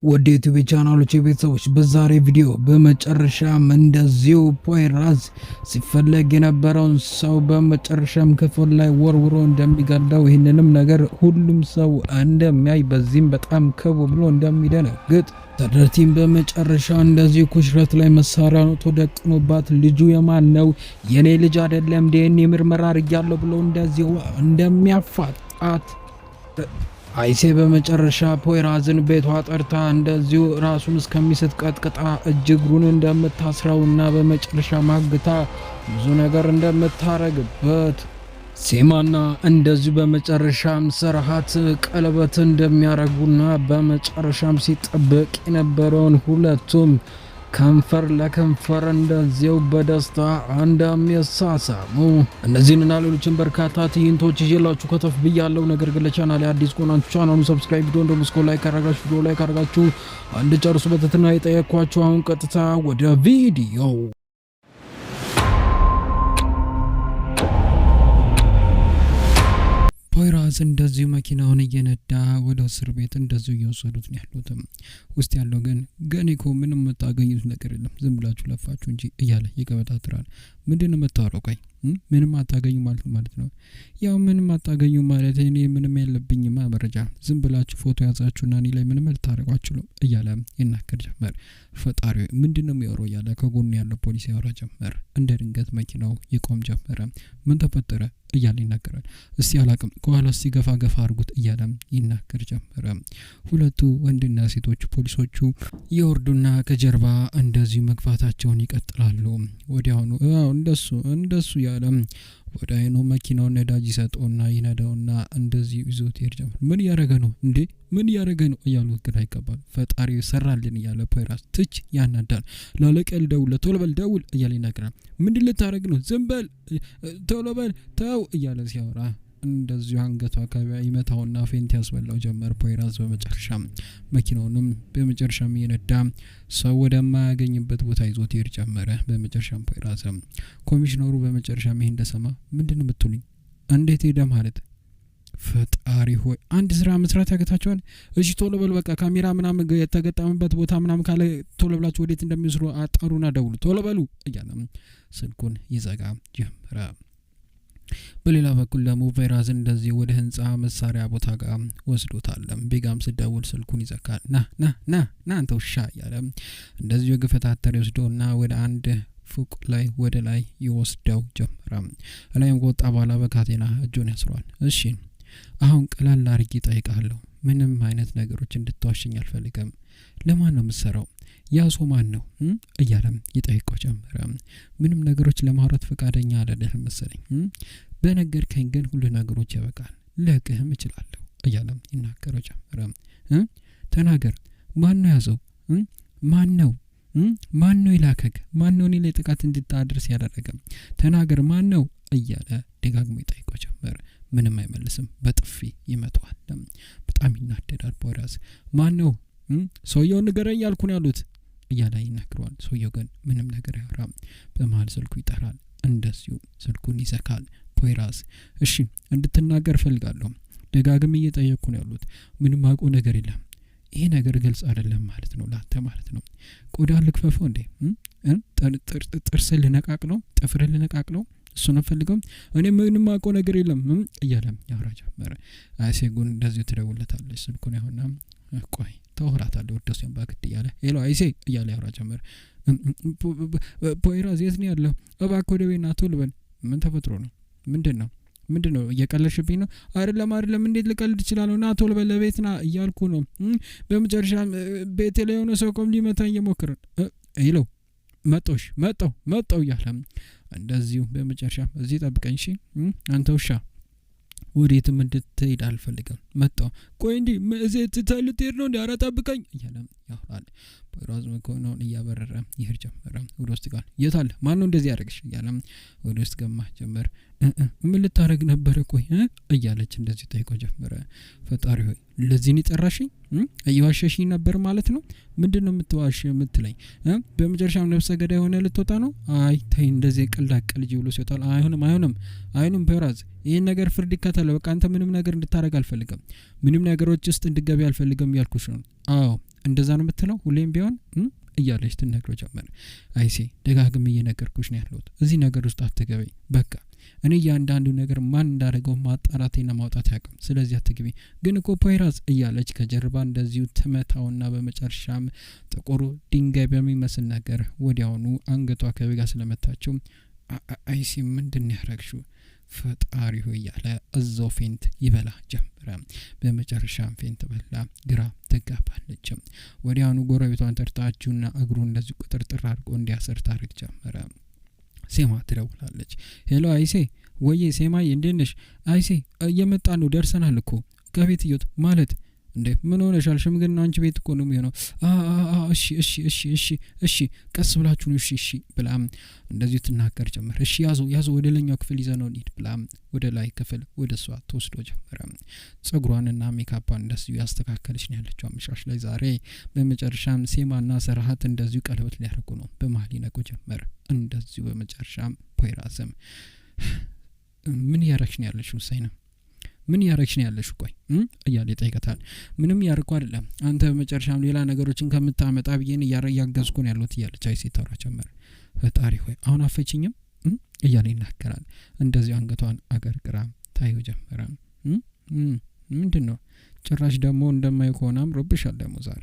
ወደ ዩቲዩብ ቻናሎች ቤተሰቦች በዛሬ ቪዲዮ በመጨረሻም እንደዚሁ ፖይራዝ ሲፈለግ የነበረውን ሰው በመጨረሻም ክፍል ላይ ወርውሮ እንደሚገድለው ይህንንም ነገር ሁሉም ሰው እንደሚያይ በዚህም በጣም ከቡ ብሎ እንደሚደነግጥ ተደርቲም በመጨረሻ እንደዚህ ኩሽረት ላይ መሳሪያ ነው ተደቅኖባት ልጁ የማን ነው የኔ ልጅ አይደለም ዲኤንኤ ምርመራ አድርጊያለሁ ብሎ እንደዚህ እንደሚያፋጣት አይሴ በመጨረሻ ፖይራዝን ቤቷ ጠርታ እንደዚሁ ራሱን እስከሚስት ቀጥቅጣ እጅግሩን እንደምታስራውና በመጨረሻ ማግታ ብዙ ነገር እንደምታረግበት ሴማና እንደዚሁ በመጨረሻም ሰርሃት ቀለበት እንደሚያረጉና በመጨረሻም ሲጠበቅ የነበረውን ሁለቱም ከንፈር ለከንፈር እንደዚሁ በደስታ እንደሚያሳሳሙ እነዚህንና ሌሎችን በርካታ ትዕይንቶች ይዤላችሁ ከተፍ ብያለሁ። ነገር ግን ለቻናሌ አዲስ ከሆናችሁ ቻናሉን ሰብስክራይብ ቪዲዮ እንደምስኮ ላይክ አረጋችሁ ቪዲዮ ላይክ አረጋችሁ አንድ ጨርሱ በትህትና የጠየኳችሁ። አሁን ቀጥታ ወደ ቪዲዮ ፖይራዝ እንደዚሁ መኪናውን እየነዳ ወደ እስር ቤት እንደዚሁ እየወሰዱት ነው ያሉት። ውስጥ ያለው ግን ገኔኮ ምንም የምታገኙት ነገር የለም ዝም ብላችሁ ለፋችሁ እንጂ እያለ ይቀበጣጥራል። ምንድነው የምታወራው? ቆይ ምንም አታገኙ ማለት ነው? ያው ምንም አታገኙ ማለት እኔ ምንም የለብኝማ መረጃ ዝም ብላችሁ ፎቶ ያዛችሁና እኔ ላይ ምንም ልታረጉ አትችሉም እያለ ይናገር ጀመር። ፈጣሪ ምንድነው የሚያወራው እያለ ከጎኑ ያለው ፖሊስ ያወራ ጀመር። እንደ ድንገት መኪናው ይቆም ጀመረ። ምን ተፈጠረ እያለ ይናገራል። እስቲ አላቅም ከኋላ እስቲ ገፋ አድርጉት እያለ ይናገር ጀመረ። ሁለቱ ወንድና ሴቶች ፖሊሶቹ ይወርዱና ከጀርባ እንደዚሁ መግፋታቸውን ይቀጥላሉ። ወዲያውኑ እንደሱ ያለ ወደ አይኑ መኪናውን ነዳጅ ይሰጠውና ይነዳውና እንደዚህ ይዞት ይሄድ ጀመር። ምን ያረገ ነው እንዴ? ምን ያረገ ነው እያሉ ግራ ይገባል። ፈጣሪ ሰራልን እያለ ፖይራዝ ትች ያናዳል። ላለቀል ደውል ቶሎ በል ደውል እያለ ይናገራል። ምንድን ልታረግ ነው? ዝም በል ቶሎ በል ተው እያለ ሲያወራ እንደዚሁ አንገቱ አካባቢ ይመታውና ፌንት ያስበላው ጀመር። ፖይራዝ በመጨረሻ መኪናውንም በመጨረሻ እየነዳ ሰው ወደማያገኝበት ቦታ ይዞት ይሄድ ጀመረ። በመጨረሻ ፖይራዝ ኮሚሽነሩ በመጨረሻ ይሄን እንደሰማ ምንድነው የምትሉኝ? እንዴት ሄደ ማለት? ፈጣሪ ሆይ አንድ ስራ መስራት ያገታቸዋል። እሺ ቶሎ በል በቃ ካሜራ ምናምን የተገጠመበት ቦታ ምናምን ካለ ቶሎ ብላችሁ ወዴት እንደሚወስዱ አጣሩና ደውሉ ቶሎ በሉ እያለ ስልኩን ይዘጋ ጀመረ። በሌላ በኩል ደግሞ ፖይራዝ እንደዚህ ወደ ህንጻ መሳሪያ ቦታ ጋር ወስዶታል። ቢጋም ስደውል ስልኩን ይዘጋል። ና አንተ ውሻ እያለ እንደዚህ የገፈታተር ይወስዶና ወደ አንድ ፎቅ ላይ ወደ ላይ ይወስደው ጀመረ። ላይም ከወጣ በኋላ በካቴና እጁን ያስሯል። እሺ አሁን ቀላል አድርጌ እጠይቅሃለሁ። ምንም አይነት ነገሮች እንድትዋሽኝ አልፈልግም። ለማን ነው የምትሰራው? ያ ሰው ማን ነው እያለም ይጠይቀው ጀመረ። ምንም ነገሮች ለማውራት ፈቃደኛ አይደለም መሰለኝ። በነገርከኝ ግን ሁሉ ነገሮች ያበቃል፣ ለቅህም እችላለሁ እያለም ይናገረው ጀመረ። ተናገር፣ ማን ነው ያዘው? ማን ነው ይላከክ? ማን ነው እኔ ላይ ጥቃት እንድታደርስ ያደረገ? ተናገር፣ ማን ነው እያለ ደጋግሞ ይጠይቀው ጀመረ። ምንም አይመልስም። በጥፊ ይመታዋል። በጣም ይናደዳል ፖይራዝ። ማን ነው? ሰውየውን ንገረኝ ያልኩ ነው ያሉት እያለ ይናገረዋል። ሰውየው ግን ምንም ነገር አያወራም። በመሀል ስልኩ ይጠራል። እንደዚሁ ስልኩን ይዘጋል። ፖይራዝ እሺ እንድትናገር ፈልጋለሁ፣ ደጋግም እየጠየቅኩ ነው ያሉት። ምንም አውቀው ነገር የለም። ይሄ ነገር ግልጽ አይደለም ማለት ነው ላንተ ማለት ነው። ቆዳ ልክፈፈው እንዴ? ጥርስ ልነቃቅለው? ጥፍር ልነቃቅለው? እሱ ነው ፈልገው። እኔ ምንም አውቀው ነገር የለም እያለ ያወራ ጀመረ። አይሴጉን እንደዚሁ ትደውለታለች ስልኩን ያውና ቆይ ተወራታለሁ ወደሰን ባክት እያለ ሄሎ አይሴ እያለ ያወራ ጀመረ። ፖይራዝ የት ነው ያለው? እባክህ ወደ ቤት ና ቶሎ በል። ምን ተፈጥሮ ነው? ምንድነው እየቀለድሽብኝ ነው? አይደለም እንዴት ልቀልድ እችላለሁ? ና ቶሎ በል ቤት ና እያልኩ ነው። በመጨረሻ ቤቴ ላይ የሆነ ሰው ቆም ሊመታኝ እየሞከረ ይለው መጣው እያለ እንደዚሁ በመጨረሻ እዚህ ጠብቀኝ እሺ አንተ ውሻ ወዴትም እንድትሄድ አልፈልግም። መጣው ቆይ እንዴ እዚህ ልትሄድ ነው እንዴ? ኧረ ጠብቀኝ እያለ ያወራል። ፖይራዝ መኮንኑን እያበረረ ይሄድ ጀመረ። ወደ ውስጥ ጋር የት አለ? ማን ነው እንደዚህ ያደረግሽ እያለ ወደ ውስጥ ገማ ጀመር። ምን ልታረግ ነበር? ቆይ እያለች እንደዚህ ጠይቀው ጀመረ። ፈጣሪ ሆይ ለዚህ ነው ጠራሽኝ? እየዋሸሽኝ ነበር ማለት ነው? ምንድነው የምትዋሽ የምትለኝ? በመጨረሻም ነፍሰ ገዳይ ሆነ ልትወጣ ነው? አይ ተይ እንደዚህ ቀልዳቀል ጅብሎ ሲወጣል። አይሆንም ፖይራዝ ይሄን ነገር ፍርድ ይከተለው። በቃ አንተ ምንም ነገር እንድታረግ አልፈልግም። ምንም ነገሮች ውስጥ እንድገቢ አልፈልግም ያልኩሽ ነው። አዎ እንደዛ ነው የምትለው ሁሌም ቢሆን እያለች ትነግረው ጀመረ። አይሴ ደጋግሜ እየነገርኩሽ ነው ያለሁት እዚህ ነገር ውስጥ አትገቢ በቃ እኔ ያንዳንዱ ነገር ማን እንዳደረገው ማጣራቴና ማውጣት ያውቃል ስለዚህ አትግቢ ግን እኮ ፖይራዝ እያለች ከጀርባ እንደዚሁ ትመታውና በመጨረሻም ጥቁር ድንጋይ በሚመስል ነገር ወዲያውኑ አንገቷ ከበጋ ስለመታቸው አይሲ ምንድን ያረግሽው ፈጣሪ ሆይ ያለ እዛው ፌንት ይበላ ጀመረ። በመጨረሻም ፌንት በላ ግራ ተጋባለች። ወዲያውኑ ጎረቤቷን ተርታችውና እግሩ እንደዚህ ቁጥርጥር አድርጎ እንዲያሰር ታሪክ ጀመረ። ሴማ ትደውላለች። ሄሎ አይሴ ወዬ ሴማዬ እንዴት ነሽ? አይሴ እየመጣን ነው ደርሰናል እኮ ከቤት እየወጡ ማለት እንዴ ምን ሆነሻል? ሽምግልና አንቺ ቤት እኮ ነው የሚሆነው። እሺ ቀስ ብላችሁ ነው እሺ ብላም እንደዚህ ትናገር ጀመር። እሺ ያዙ ወደ ላይኛው ክፍል ይዘነው እንሂድ ብላም ወደ ላይ ክፍል ወደ እሷ ተወስዶ ጀመረ። ጸጉሯንና ሜካፓን እንደዚሁ ያስተካከለች ነው ያለችው አመሻሽ ላይ ዛሬ። በመጨረሻም ሴማና ሰራሃት እንደዚሁ ቀለበት ሊያደርጉ ነው። በመሀል ይነቁ ጀመር እንደዚሁ። በመጨረሻም ፖይራዝም ምን ያረክሽ ነው ያለችው ሳይና ምን ያረክሽ ነው ያለሽ ቆይ እያለ ይጠይቃታል። ምንም ያርኩ አይደለም አንተ በመጨረሻም ሌላ ነገሮችን ከምታመጣ ብዬን ያገዝኩ ነው ያሉት እያለች አይሴ ታወራ ጀመረ። ፈጣሪ ሆይ አሁን አፈችኝም እያለ ይናገራል። እንደዚህ አንገቷን አገርግራ ታዩ ጀመረ። ምንድነው ጭራሽ ደግሞ እንደማይው ከሆነ አምሮብሻል ደግሞ ዛሬ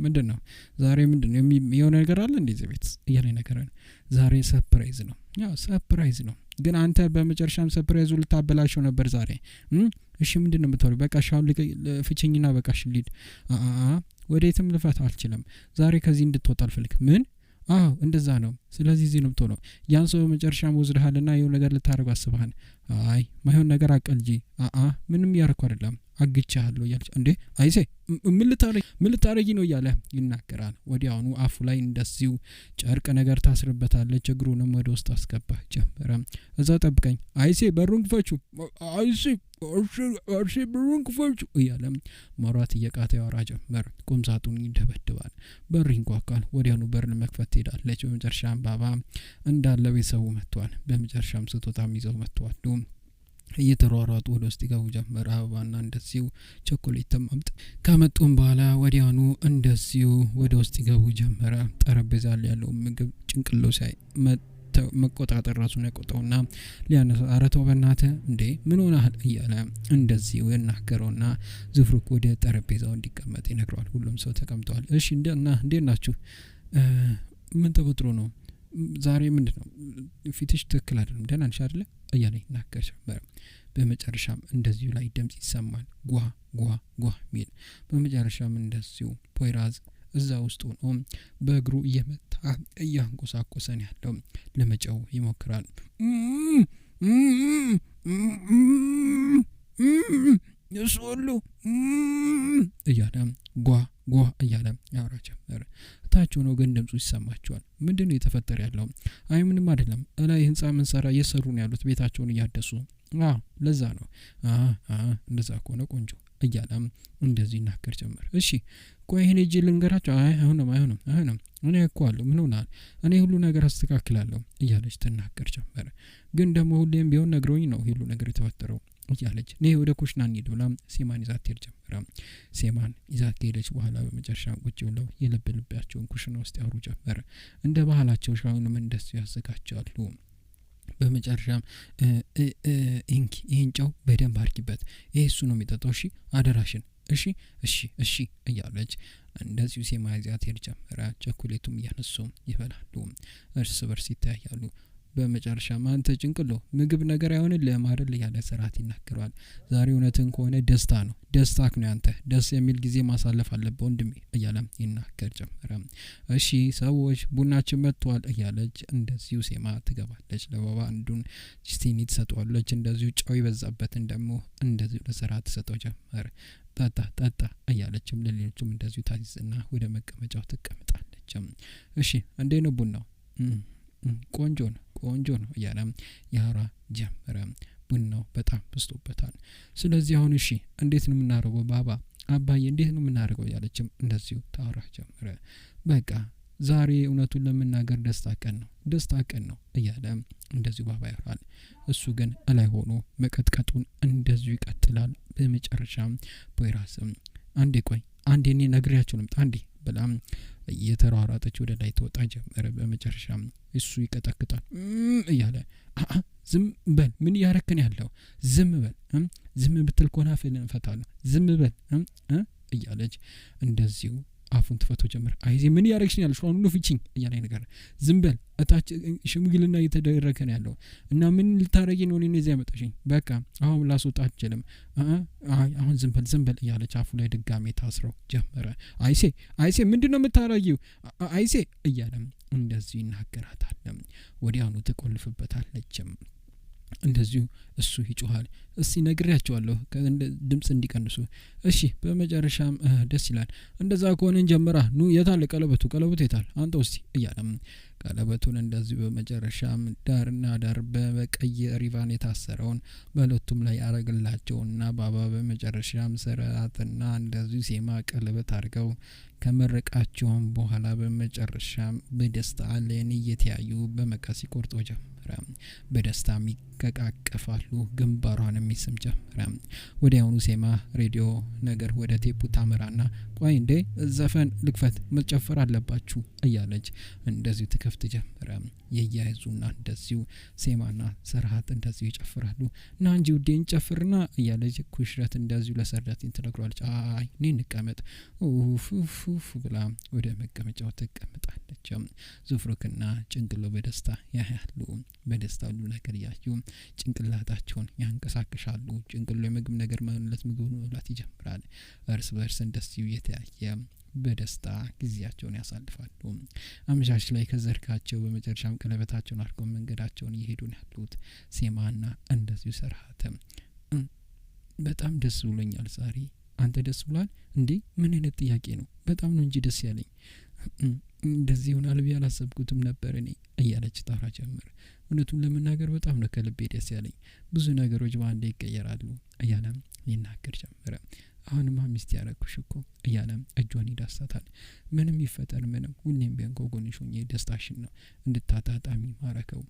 ምንድነው ዛሬ ምንድነው የሆነ ነገር አለ እንደዚህ ቤት እያለ ይናገራል። ዛሬ ሰርፕራይዝ ነው ያው ሰርፕራይዝ ነው ግን አንተ በመጨረሻም ሰርፕራይዙ ልታበላሽው ነበር ዛሬ እሺ ምንድነው የምትወሪ በቃ ሻው ፍቺኝና በቃሽ ሊድ ወዴትም ልፈታ አልችልም ዛሬ ከዚህ እንድትወጣ አልፈልግ ምን እንደዛ ነው ስለዚህ እዚህ ነው የምትሆነው ያን ሰው በመጨረሻም ወዝረሃልና የሆነ ነገር ልታረግ አስበሃል አይ ማይሆን ነገር አቀልጂ ምንም ያርኩ አይደለም አግቻለሁ ያለች እንዴ አይሴ ምን ልታረጊ ነው እያለ ይናገራል። ወዲያውኑ አፉ ላይ እንደዚሁ ጨርቅ ነገር ታስርበታለች። እግሩንም ወደ ውስጥ አስገባ ጀመረ። እዛ ጠብቀኝ አይሴ በሩን ክፈቹ አይሴ በሩን ክፈቹ እያለ ማውራት እየቃተ ያወራ ጀመር። ቁምሳጡን ይደበድባል። በር ይንኳኳል። ወዲያውኑ በርን መክፈት ትሄዳለች። በመጨረሻም ባባ እንዳለ ቤተሰቡ መጥቷል። በመጨረሻም ስጦታም ይዘው መጥቷል። እየተሯሯጡ ወደ ውስጥ ይገቡ ጀመር። አበባና እንደዚሁ ቸኮሌትም ከመጡም በኋላ ወዲያውኑ እንደዚሁ ወደ ውስጥ ይገቡ ጀመረ። ጠረጴዛ ላይ ያለው ምግብ ጭንቅሎ ሳይ መቆጣጠር ራሱን ያቆጣውና ሊያነሳ አረተው በእናተ እንዴ ምን ሆነሃል እያለ እንደዚሁ እናገረውና ዝፍሩክ ወደ ጠረጴዛው እንዲቀመጥ ይነግረዋል። ሁሉም ሰው ተቀምጧል። እሺ እንዴት ናችሁ? ምን ተፈጥሮ ነው ዛሬ ምንድነው ፊትሽ ትክክል አይደለም ደህና ነሽ አይደለ እያለ ይናገር ጀመረ። በመጨረሻም እንደዚሁ ላይ ድምጽ ይሰማል ጓ ሚል። በመጨረሻም እንደዚሁ ፖይራዝ እዛ ውስጥ ሆኖ በእግሩ እየመታ እያንቆሳቆሰን ያለው ለመጨው ይሞክራል። የሶሉ እያለ ጓ እያለ ያወራ ጀመረ። ታች ሆኖ ግን ድምጹ ይሰማቸዋል። ምንድነው የተፈጠረ ያለው? አይ ምንም አይደለም እላይ ህንጻ መንሰራ እየሰሩ ነው ያሉት ቤታቸውን እያደሱ ለዛ ነው እንደዛ ከሆነ ቆንጆ እያለ እንደዚህ ይናገር ጀመር። እሺ ቆይ እኔ እጄ ልንገራቸው። አይ አይሆንም እኔ እኮ አለው ምን ሆናል እኔ ሁሉ ነገር አስተካክላለሁ እያለች ትናገር ጀመረ። ግን ደግሞ ሁሌም ቢሆን ነግሮኝ ነው ሁሉ ነገር የተፈጠረው እያለች ነይ ወደ ኩሽና እንሂድ ብላ ሴማን ይዛት ሄድ ጀመረ። ሴማን ይዛት ሄደች በኋላ በመጨረሻ ቁጭ ብለው የልብልባቸውን ኩሽና ውስጥ ያወሩ ጀመረ። እንደ ባህላቸው ሻውንም እንደዚህ ያዘጋጃሉ። በመጨረሻም ይሄን ጨው በደንብ አርጊበት ይሄ እሱ ነው የሚጠጣው እሺ አደራሽን እሺ እያለች እንደዚሁ ሴማ ይዛት ሄድ ጀመረ። ቸኮሌቱም እያነሱ ይበላሉ። እርስ በርስ ይታያሉ። በመጨረሻ አንተ ጭንቅሎ ምግብ ነገር አይሆንልህም አይደል ያለ ሰራት ይናገራል። ዛሬ እውነትን ከሆነ ደስታ ነው ደስታክ ነው አንተ ደስ የሚል ጊዜ ማሳለፍ አለበት ወንድሜ እያለ ይናገር ጀመረ። እሺ ሰዎች ቡናችን መጥቷል እያለች እንደዚሁ ሴማ ትገባለች። ለባባ አንዱን ሲኒ ትሰጠዋለች። እንደዚሁ ጨው ይበዛበትን ደግሞ እንደዚሁ ለሰራት ትሰጠው ጀመረ። ጣጣ እያለችም ለሌሎችም እንደዚሁ ታዝዝና ወደ መቀመጫው ትቀመጣለች። እሺ እንዴት ነው ቡናው? ቆንጆ ነው እያለ ያወራ ጀመረ። ቡናው በጣም በስቶበታል። ስለዚህ አሁን እሺ እንዴት ነው የምናደርገው ባባ አባዬ እንዴት ነው የምናደርገው ያለችም እንደዚሁ ታወራ ጀመረ። በቃ ዛሬ እውነቱን ለመናገር ደስታ ቀን ነው እያለ እንደዚሁ ባባ ያወራል። እሱ ግን እላይ ሆኖ መቀጥቀጡን እንደዚሁ ይቀጥላል። በመጨረሻም ፖይራስም አንዴ ቆይ አንዴ እኔ ነግሬያቸው ልምጣ አንዴ ብላም እየተሯሯጠች ወደ ላይ ትወጣ ጀመረ። በመጨረሻም እሱ ይቀጠቅጣል እያለ ዝም በል ምን እያረክን ያለው ዝም በል ዝም ብትል ኮናፍን እንፈታለሁ ዝም በል እያለች እንደዚሁ አፉን ትፈቶ ጀመረ። አይዜ ምን ያረክሽ ነው ያለሽ አሁን ነው ፍቺኝ እያለ ነገር ዝም በል እታች ሽምግልና እየተደረገ ነው ያለው እና ምን ልታረጊ ነው እኔ እዚህ ያመጣሽኝ በቃ አሁን ላስወጣ አልችልም አሁን ዝም በል እያለች አፉ ላይ ድጋሜ ታስረው ጀመረ። አይሴ ምንድነው የምታረጊው አይሴ እያለም እንደዚህ ይናገራታል። ወዲያውኑ ትቆልፍበታለችም። እንደዚሁ እሱ ይጮሃል። እስቲ ነግሬያቸዋለሁ ድምጽ እንዲቀንሱ እሺ። በመጨረሻም ደስ ይላል እንደዛ ከሆነ እንጀምራ ኑ የታለ ቀለበቱ የታል አንተው እስቲ እያለም ቀለበቱን እንደዚሁ በመጨረሻም ዳርና ዳር በቀይ ሪቫን የታሰረውን በሁለቱም ላይ ያረግላቸውና ባባ በመጨረሻም ስርዓትና እንደዚሁ ሴማ ቀለበት አድርገው ከመረቃቸውም በኋላ በመጨረሻም በደስታ አለን እየተያዩ በመቀስ ይቆርጦ ጀመረ። በደስታ ይቀቃቀፋሉ። ግንባሯን የሚስም ጀመረ። ወዲያውኑ ሴማ ሬዲዮ ነገር ወደ ቴፑ ታመራና ቆይ እንዴ ዘፈን ልክፈት መጨፈር አለባችሁ እያለች እንደዚሁ ትከፍት ጀመረ። የያይዙና እንደዚሁ ሴማና ሰርሃት እንደዚሁ ይጨፍራሉ። ና እንጂ ውዴ እንጨፍርና እያለች ኩሽረት እንደዚሁ ለሰርዳቲን ትነግሯለች። አይ እኔ እንቀመጥ ኡፍ ብላ ወደ መቀመጫው ተቀምጣለች። ዙፍሩክና ጭንቅሎ በደስታ ያያሉ። በደስታ ሁሉ ነገር ያዩ ጭንቅላታቸውን ያንቀሳቅሳሉ። ጭንቅሎ የምግብ ነገር ማለት ምግብ መብላት ይጀምራል። እርስ በርስ እንደዚሁ የተያየ በደስታ ጊዜያቸውን ያሳልፋሉ። አመሻሽ ላይ ከዘርካቸው በመጨረሻም ቀለበታቸውን አድርገው መንገዳቸውን እየሄዱ ነው ያሉት። ሴማና እንደዚሁ ሰርሃት በጣም ደስ ብሎኛል ዛሬ አንተ ደስ ብሏል እንዴ ምን አይነት ጥያቄ ነው በጣም ነው እንጂ ደስ ያለኝ እንደዚህ ይሆናል ብዬ አላሰብኩትም ነበር እኔ እያለች ታራ ጀመረ። እውነቱን ለመናገር በጣም ነው ከልቤ ደስ ያለኝ ብዙ ነገሮች በአንዴ ይቀየራሉ እያለም ይናገር ጀመረ። አሁንማ ሚስት ያረኩሽ እኮ እያለም እጇን ይዳሳታል። ምንም ይፈጠር ምንም ሁሌም ቢሆን ከጎንሽ ሆኜ ደስታሽን ነው እንድታጣጣሚ ማረከው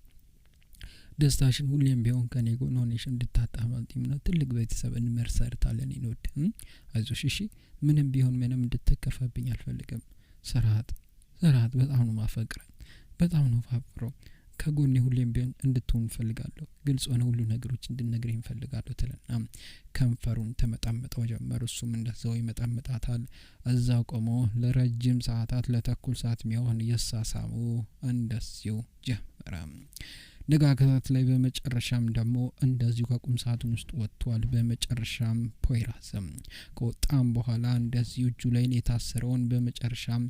ደስታሽን ሁሌም ቢሆን ከኔ ጎን ሆነሽ እንድታጣማልቲምና ትልቅ ቤተሰብ እንመሰርታለን ይኖድ አይዞሽ እሺ ምንም ቢሆን ምንም እንድትከፋብኝ አልፈልግም። ሰርሃት በጣም ነው ማፈቅረው በጣም ነው ፋፍረው ከጎኔ ሁሌም ቢሆን እንድትሆን ፈልጋለሁ ግልጽ ሆነ ሁሉ ነገሮች እንድነግረኝ ፈልጋለሁ ትለና ከንፈሩን ተመጣመጠው ጀመር። እሱም እንደዛው ይመጣመጣታል። እዛው ቆሞ ለረጅም ሰዓታት ለተኩል ሰዓት የሚሆን የሳሳሙ እንደዚሁ ጀመረ። ንጋጋት ላይ በመጨረሻም ደግሞ እንደዚሁ ከቁም ሰዓቱን ውስጥ ወጥቷል። በመጨረሻም ፖይራዝም ከወጣም በኋላ እንደዚሁ እጁ ላይ የታሰረውን በመጨረሻም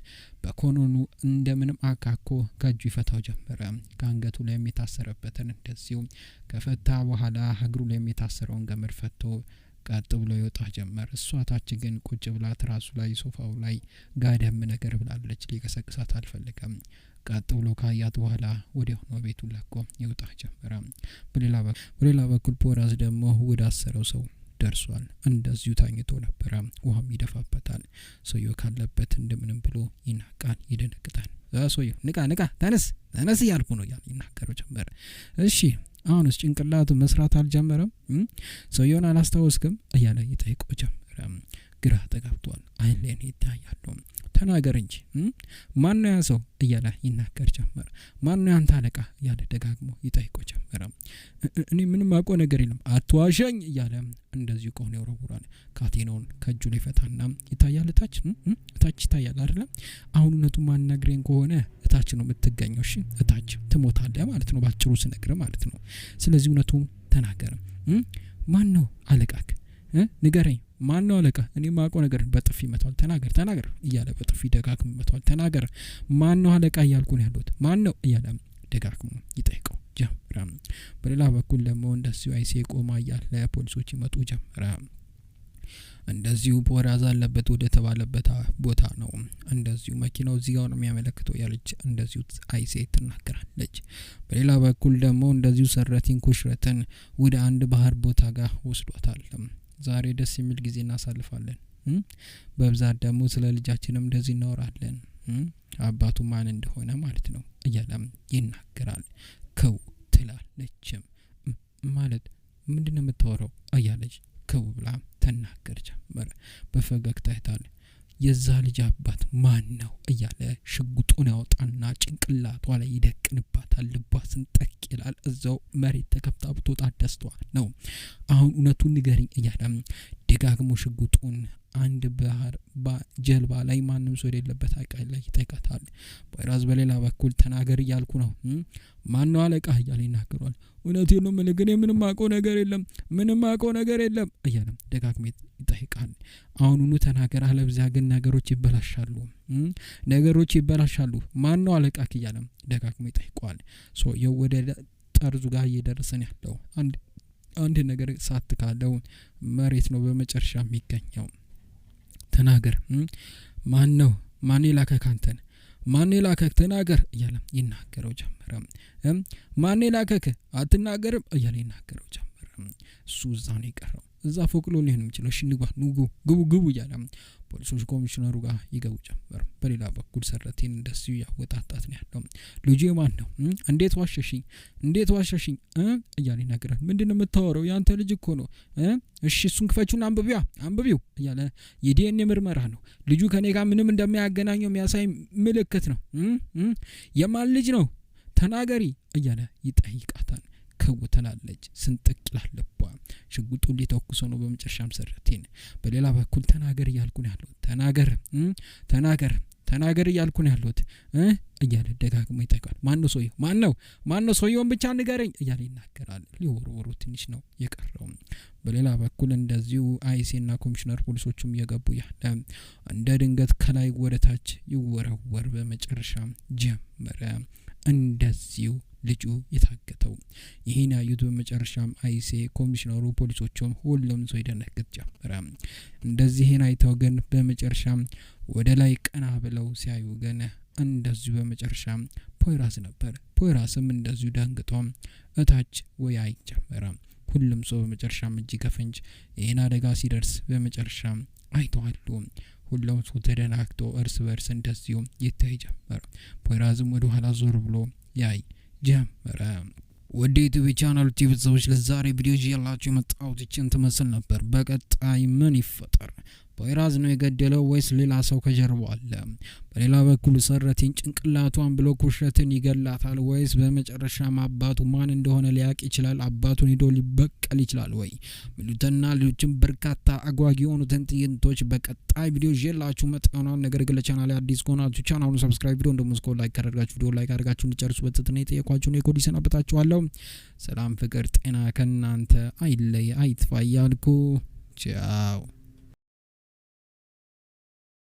በኮኖኑ እንደምንም አካኮ ከእጁ ይፈታው ጀመረ። ከአንገቱ ላይ የታሰረበትን እንደዚሁ ከፈታ በኋላ እግሩ ላይ የታሰረውን ገመድ ፈቶ ቀጥ ብሎ ይወጣ ጀመር። እሷ ታች ግን ቁጭ ብላ ትራሱ ላይ ሶፋው ላይ ጋደም ነገር ብላለች። ሊቀሰቅሳት አልፈለገም። ቀጥ ብሎ ካያት በኋላ ወዲያው ነው ቤቱን ለቆ ይወጣ ጀመረ። በሌላ በኩል ፖራዝ ደግሞ ወደ አሰረው ሰው ደርሷል። እንደዚሁ ታኝቶ ነበረ። ውሃም ይደፋበታል። ሰውየው ካለበት እንደምንም ብሎ ይናቃል፣ ይደነግጣል። ሰውየው ንቃ ተነስ እያልኩ ነው እያለ ይናገረው ጀመረ። እሺ አሁንስ ጭንቅላቱ መስራት አልጀመረም ሰውየውን አላስታወስክም እያለ ይጠይቀው ጀመረ። ግራ ተጋብቷል። አይኔን ይታያል። ተናገር እንጂ ማን ነው ያ ሰው እያለ ይናገር ጀመረ። ማን ነው አንተ አለቃ እያለ ደጋግሞ ይጠይቀው ጀመረ። እኔ ምንም አውቀው ነገር የለም አትዋሸኝ እያለ እንደዚሁ ቆን ይወረውራል። ካቴናውን ከእጁ ላይ ፈታና ይታያል። እታች ይታያል አይደል? አሁን እውነቱን ማናግረኝ ከሆነ እታች ነው የምትገኘው። እሺ እታች ትሞታለህ ማለት ነው ባጭሩ ስነግርህ ማለት ነው። ስለዚህ እውነቱን ተናገር። ማን ነው አለቃክ ንገረኝ። ማን ነው አለቃ? እኔ ማውቀው ነገር በጥፊ መቷል። ተናገር እያለ በጥፊ ደጋግሞ መቷል። ተናገር ማን ነው አለቃ እያልኩ ነው ያለሁት። ማን ነው እያለ ደጋግሞ ይጠይቀው ጀመረ። በሌላ በኩል ደግሞ እንደዚሁ አይሴ ቆማ እያለ ፖሊሶች ይመጡ ጀመረ። እንደዚሁ ፖራዝ አለበት ወደ ተባለበት ቦታ ነው። እንደዚሁ መኪናው እዚህ ጋር ነው የሚያመለክተው ያለች እንደዚሁ አይሴ ትናገራለች። በሌላ በኩል ደግሞ እንደዚሁ ሰራቲን ኩሽረትን ወደ አንድ ባህር ቦታ ጋር ወስዷታል። ዛሬ ደስ የሚል ጊዜ እናሳልፋለን። በብዛት ደግሞ ስለ ልጃችንም እንደዚህ እናወራለን። አባቱ ማን እንደሆነ ማለት ነው እያለም ይናገራል። ከው ትላለች። ማለት ምንድነው የምታወራው እያለች ከው ብላ ተናገር ጀመረ። በፈገግታ ይታል። የዛ ልጅ አባት ማን ነው እያለ ሽጉጡን ያወጣና ጭንቅላቷ ላይ ይደቅንባታል። ልቧ ስንጠቅ ይላል። እዛው መሬት ተከፍታ ብትወጣ ደስታዋ ነው። አሁን እውነቱን ንገሪኝ እያለ ደጋግሞ ሽጉጡን አንድ ባህር ጀልባ ላይ ማንም ሰው የሌለበት አቃይ ላይ ይጠይቃታል። ፖይራዝ በሌላ በኩል ተናገር እያልኩ ነው ማን ነው አለቃ እያለ ይናገራል። እውነቴን ነው የምልህ ግን ምንም አውቀው ነገር የለም እያለ ደጋግሞ ይጠይቃል። አሁኑኑ ተናገር አለበለዚያ ግን ነገሮች ይበላሻሉ ማን ነው አለቃ እያለ ደጋግሞ ይጠይቃል። ሰውየው ወደ ጠርዙ ጋር እየደረሰን ያለው አንድ ነገር ሳት ካለው መሬት ነው በመጨረሻ የሚገኘው። ተናገር ማን የላከህ አንተን ማን የላከህ ተናገር እያለ ይናገረው ጀመረ። ማን የላከህ አትናገርም እያለ ይናገረው ጀመረ። እሱ እዛ ነው የቀረው። እዛ ፎቅ ላይ ነው የሚችለው። እሺ ግቡ እያለ ፖሊሶች ኮሚሽነሩ ጋር ይገቡ ጀመር። በሌላ በኩል ሰረቴን እንደዚሁ ያወጣጣት ነው ያለው። ልጄ ማን ነው እንዴት ዋሸሽኝ እያለ ይናገራል። ምንድነው የምታወራው ያንተ ልጅ እኮ ነው እሺ እሱን ክፈቹና አንብቢው እያለ የዲኤንኤ ምርመራ ነው ልጁ ከኔ ጋር ምንም እንደማያገናኘው የሚያሳይ ምልክት ነው የማን ልጅ ነው ተናገሪ እያለ ይጠይቃታል። ከውተላለች ስንጥቅ ይላልባ ሽጉጡን ሊተኩስ ነው በመጨረሻም ሰረቴን በሌላ በኩል ተናገር እያልኩ ነው ያለው። ተናገር እያልኩ ነው ያለው እያለ ደጋግሞ ይጠይቃል። ማን ነው ሰውየውን ብቻ ንገረኝ እያለ ይናገራል። ሊወረወሩ ትንሽ ነው የቀረው። በሌላ በኩል እንደዚሁ አይሲና ኮሚሽነር ፖሊሶቹም እየገቡ ያለ እንደ ድንገት ከላይ ወደታች ይወረወር በመጨረሻ ጀመረ እንደዚሁ ልጁ የታገተው። ይሄን ያዩት በመጨረሻም አይሲ ኮሚሽነሩ ፖሊሶቹም ሁሉም ሰው ይደነግጥ ጀመረ። እንደዚህን አይተው ግን በመጨረሻም ወደ ላይ ቀና ብለው ሲያዩ ግን እንደዚሁ በመጨረሻም ፖይራዝ ነበር። ፖይራዝም እንደዚሁ ደንግጦ እታች ወያይ ጀመረ። ሁሉም ሰው በመጨረሻም እጅ ከፍንጅ ይሄን አደጋ ሲደርስ በመጨረሻም አይተዋሉ። ሁሉም ሰው ተደናግጦ እርስ በርስ እንደዚሁ ይታይ ጀመረ። ፖይራዝም ወደ ኋላ ዞር ብሎ ያይ ጀመረ። ወደ ዩቲዩብ ቻናል ቤተሰቦች ለዛሬ ቪዲዮ ይዤላችሁ የመጣሁት ይህችን ትመስል ነበር። በቀጣይ ምን ይፈጠር? ፖይራዝ ነው የገደለው ወይስ ሌላ ሰው ከጀርባው አለ? በሌላ በኩል ሰረቴን ጭንቅላቷን ብሎ ኩሸትን ይገላታል ወይስ በመጨረሻም አባቱ ማን እንደሆነ ሊያቅ ይችላል? አባቱን ሄዶ ሊበቀል ይችላል ወይ? ሚሉትና ሌሎችም በርካታ አጓጊ የሆኑትን ትዕይንቶች በቀጣይ ቪዲዮ ይዤላችሁ መጥተናል። ነገር ግን ለቻናሌ አዲስ ከሆናችሁ ቻናሉን ሰብስክራይብ፣ ቪዲዮ እንደምስኮ ላይክ ካደረጋችሁ ቪዲዮ ላይክ አድርጋችሁ እንድጨርሱ በትህትና የጠየኳችሁን የኮዲ ሰናበታችኋለሁ። ሰላም፣ ፍቅር፣ ጤና ከእናንተ አይለይ አይጥፋ እያልኩ ቻው።